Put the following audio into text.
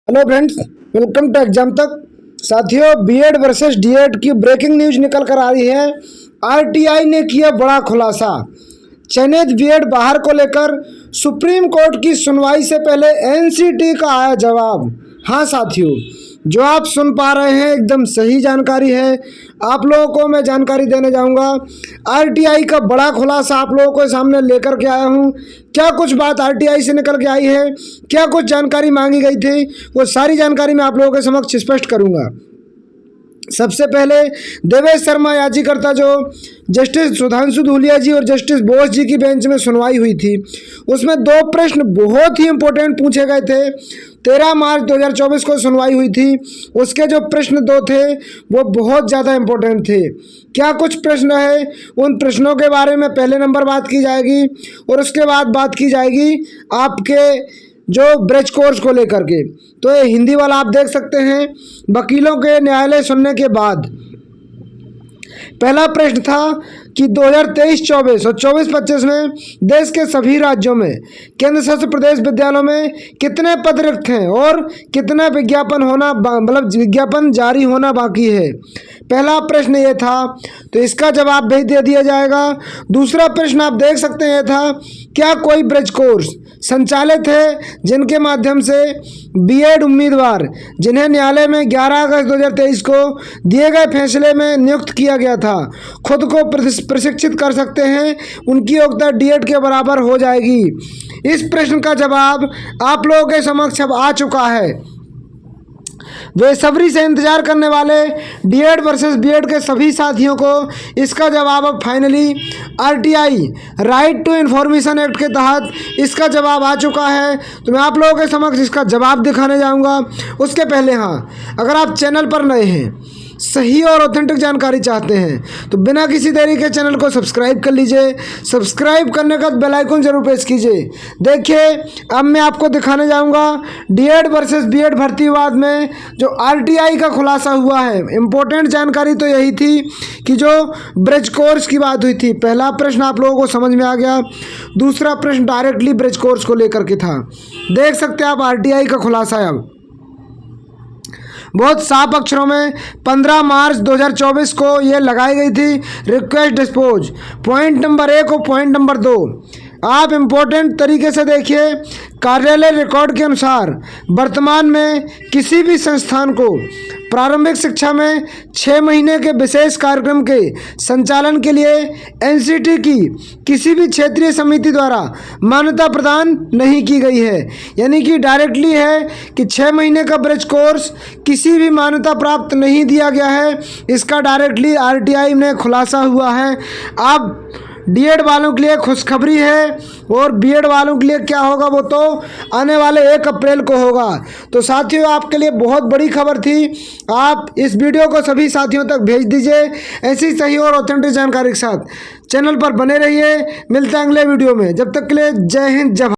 Hello friends, welcome to exam तक। साथियों, BEd versus DEd की ब्रेकिंग न्यूज निकल कर आ रही है। आरटीआई ने किया बड़ा खुलासा। चयनित बीएड बाहर को लेकर सुप्रीम कोर्ट की सुनवाई से पहले एनसीटी का आया जवाब। हाँ साथियों, जो आप सुन पा रहे हैं एकदम सही जानकारी है। आप लोगों को मैं जानकारी देने जाऊंगा। आरटीआई का बड़ा खुलासा आप लोगों को सामने लेकर के आया हूं। क्या कुछ बात आरटीआई से निकल के आई है, क्या कुछ जानकारी मांगी गई थी, वो सारी जानकारी मैं आप लोगों के समक्ष स्पष्ट करूंगा। सबसे पहले देवेश शर्मा याचिकर्ता जो जस्टिस सुधांशु धूलिया जी और जस्टिस बोस जी की बेंच में सुनवाई हुई थी, उसमें दो प्रश्न बहुत ही इंपॉर्टेंट पूछे गए थे। 13 मार्च 2024 को सुनवाई हुई थी। उसके जो प्रश्न दो थे वो बहुत ज़्यादा इंपॉर्टेंट थे। क्या कुछ प्रश्न है, उन प्रश्नों के बारे में पहले नंबर बात की जाएगी और उसके बाद बात की जाएगी आपके जो ब्रिज कोर्स को लेकर के। तो ये हिंदी वाला आप देख सकते हैं। वकीलों के न्यायालय सुनने के बाद पहला प्रश्न था कि 2023-24 और 24-25 में देश के सभी राज्यों में केंद्र शासित प्रदेश विद्यालयों में कितने पद रिक्त हैं और कितना विज्ञापन जारी होना बाकी है। पहला प्रश्न ये था, तो इसका जवाब भी दे दिया जाएगा। दूसरा प्रश्न आप देख सकते हैं था, क्या कोई ब्रिज कोर्स संचालित है जिनके माध्यम से बीएड उम्मीदवार जिन्हें न्यायालय में 11 अगस्त 2023 को दिए गए फैसले में नियुक्त किया गया था, खुद को प्रशिक्षित कर सकते हैं, उनकी योग्यता डीएड के बराबर हो जाएगी। इस प्रश्न का जवाब आप लोगों के समक्ष अब आ चुका है। बेसब्री से इंतजार करने वाले डीएड वर्सेस बीएड के सभी साथियों को इसका जवाब अब finally RTI right to information act के तहत इसका जवाब आ चुका है। तो मैं आप लोगों के समक्ष इसका जवाब दिखाने जाऊंगा। उसके पहले हाँ, अगर आप चैनल पर नए हैं, सही और ऑथेंटिक जानकारी चाहते हैं, तो बिना किसी देरी के चैनल को सब्सक्राइब कर लीजिए। सब्सक्राइब करने का बेल आइकन जरूर प्रेस कीजिए। देखिए, अब मैं आपको दिखाने जाऊंगा डीएड वर्सेस बीएड भर्ती विवाद में जो आरटीआई का खुलासा हुआ है। इंपॉर्टेंट जानकारी तो यही थी कि जो ब्रिज कोर्स की बात हुई थी। पहला प्रश्न आप लोगों को समझ में आ गया। दूसरा प्रश्न डायरेक्टली ब्रिज कोर्स को लेकर के था। देख सकते हैं आप आरटीआई का खुलासा है। अब बहुत साफ अक्षरों में 15 मार्च 2024 को ये लगाई गई थी रिक्वेस्ट डिस्पोज। पॉइंट नंबर 1 और पॉइंट नंबर 2 आप इम्पोर्टेंट तरीके से देखिए। कार्यालय रिकॉर्ड के अनुसार वर्तमान में किसी भी संस्थान को प्रारंभिक शिक्षा में 6 महीने के विशेष कार्यक्रम के संचालन के लिए एनसीटी की किसी भी क्षेत्रीय समिति द्वारा मान्यता प्रदान नहीं की गई है। यानी कि डायरेक्टली है कि 6 महीने का ब्रिज कोर्स किसी भी मान्यता प्राप्त नहीं दिया गया है। इसका डायरेक्टली आरटीआई में खुलासा हुआ है। अब डीएड वालों के लिए खुशखबरी है और बीएड वालों के लिए क्या होगा वो तो आने वाले 1 अप्रैल को होगा। तो साथियों, आपके लिए बहुत बड़ी खबर थी। आप इस वीडियो को सभी साथियों तक भेज दीजिए। ऐसी सही और ऑथेंटिक जानकारी के साथ चैनल पर बने रहिए। मिलते हैं अगले वीडियो में। जब तक के लिए जय हिंद, जय भारत।